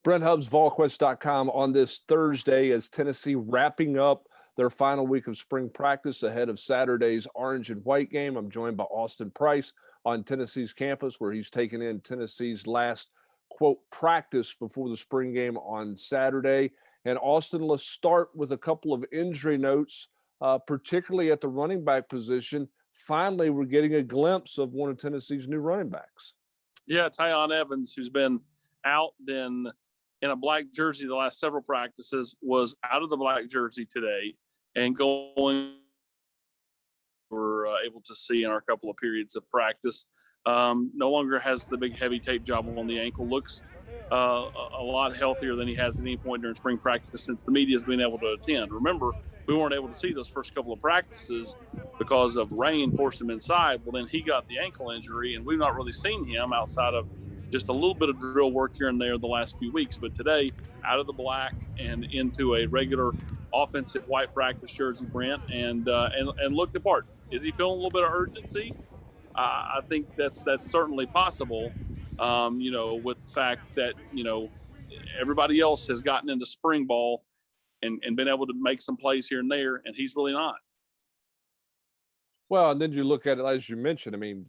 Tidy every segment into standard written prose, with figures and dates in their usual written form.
Brent Hubbs, VolQuest.com on this Thursday as Tennessee wrapping up their final week of spring practice ahead of Saturday's orange and white game. I'm joined by Austin Price on Tennessee's campus, where he's taken in Tennessee's last, quote, practice before the spring game on Saturday. And Austin, let's start with a couple of injury notes, particularly at the running back position. Finally, we're getting a glimpse of one of Tennessee's new running backs. Yeah, Tyonne Evans, who's been out then in a black jersey the last several practices, was out of the black jersey today and going. We're able to see in our couple of periods of practice. No longer has the big heavy tape job on the ankle. Looks a lot healthier than he has at any point during spring practice since the media has been able to attend. Remember, we weren't able to see those first couple of practices because of rain forced him inside. Well, then he got the ankle injury, and we've not really seen him outside of just a little bit of drill work here and there the last few weeks. But today, out of the black and into a regular offensive white practice jersey, Brent, and looked the part. Is he feeling a little bit of urgency? I think that's certainly possible. With the fact that everybody else has gotten into spring ball and been able to make some plays here and there, and he's really not. Well, and then you look at it, as you mentioned, I mean,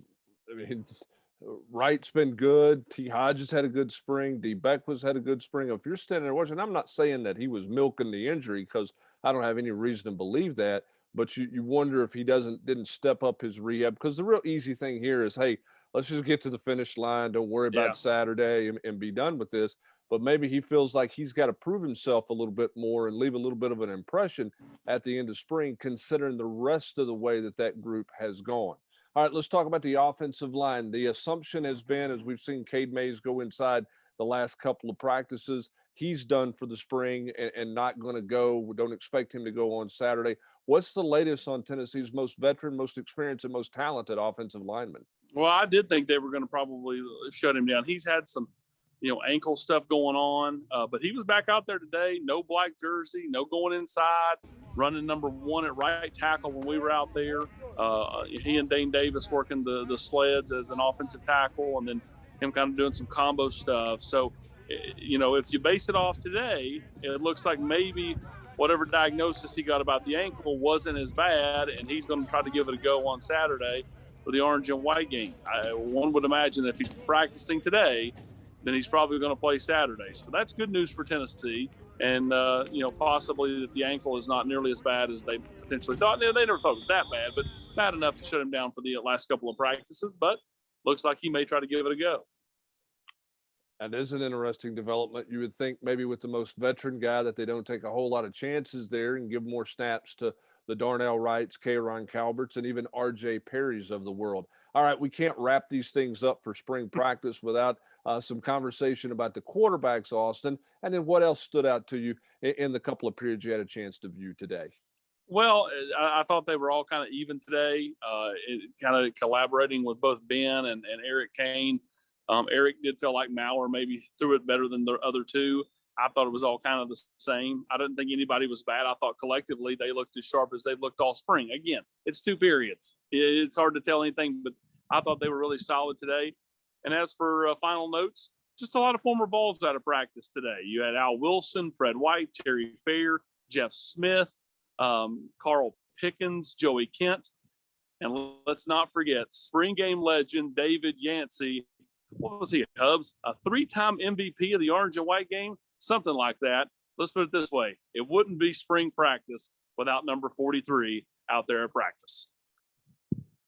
Wright's been good. T. Hodges had a good spring. D. Beckwith had a good spring. If you're standing there watching, I'm not saying that he was milking the injury, because I don't have any reason to believe that, but you wonder if he didn't step up his rehab, because the real easy thing here is, hey, let's just get to the finish line. Don't worry about Saturday and be done with this. But maybe he feels like he's got to prove himself a little bit more and leave a little bit of an impression at the end of spring, considering the rest of the way that group has gone. All right, let's talk about the offensive line. The assumption has been, as we've seen Cade Mays go inside the last couple of practices, he's done for the spring and not going to go. We don't expect him to go on Saturday. What's the latest on Tennessee's most veteran, most experienced, and most talented offensive lineman? Well, I did think they were going to probably shut him down. He's had some, ankle stuff going on, but he was back out there today. No black jersey, no going inside, running number one at right tackle when we were out there. He and Dane Davis working the sleds as an offensive tackle, and then him kind of doing some combo stuff. So, if you base it off today, it looks like maybe whatever diagnosis he got about the ankle wasn't as bad, and he's going to try to give it a go on Saturday for the orange and white game. One would imagine if he's practicing today, then he's probably going to play Saturday. So that's good news for Tennessee. And, possibly that the ankle is not nearly as bad as they potentially thought. They never thought it was that bad, but bad enough to shut him down for the last couple of practices. But looks like he may try to give it a go. That is an interesting development. You would think maybe with the most veteran guy that they don't take a whole lot of chances there and give more snaps to the Darnell Wrights, K'Ron Calverts, and even R.J. Perry's of the world. All right, we can't wrap these things up for spring practice without some conversation about the quarterbacks, Austin. And then what else stood out to you in the couple of periods you had a chance to view today? Well, I thought they were all kind of even today, kind of collaborating with both Ben and Eric Kane. Eric did feel like Maurer maybe threw it better than the other two. I thought it was all kind of the same. I didn't think anybody was bad. I thought collectively they looked as sharp as they've looked all spring. Again, it's two periods. It's hard to tell anything, but I thought they were really solid today. And as for final notes, just a lot of former Vols out of practice today. You had Al Wilson, Fred White, Terry Fair, Jeff Smith, Carl Pickens, Joey Kent, and let's not forget spring game legend David Yancey. What was he, Cubs? A 3-time MVP of the orange and white game? Something like that. Let's put it this way. It wouldn't be spring practice without number 43 out there at practice.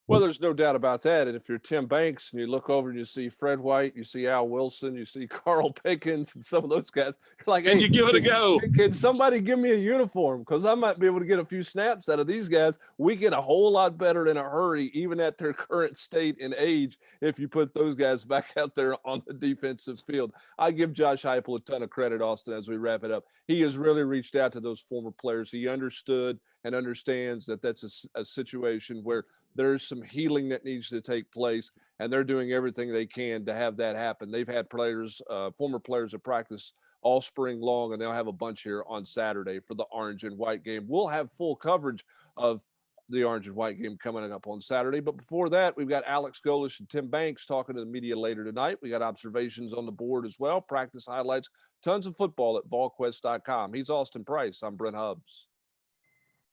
Well, there's no doubt about that. And if you're Tim Banks and you look over and you see Fred White, you see Al Wilson, you see Carl Pickens and some of those guys, you're like, hey, you give it a go. Can somebody give me a uniform? Because I might be able to get a few snaps out of these guys. We get a whole lot better in a hurry, even at their current state and age, if you put those guys back out there on the defensive field. I give Josh Heupel a ton of credit, Austin, as we wrap it up. He has really reached out to those former players. He understood and understands that that's a situation where there's some healing that needs to take place, and they're doing everything they can to have that happen. They've had players, former players at practice all spring long, and they'll have a bunch here on Saturday for the orange and white game. We'll have full coverage of the orange and white game coming up on Saturday. But before that, we've got Alex Golish and Tim Banks talking to the media later tonight. We got observations on the board as well, practice highlights, tons of football at volquest.com. He's Austin Price. I'm Brent Hubbs.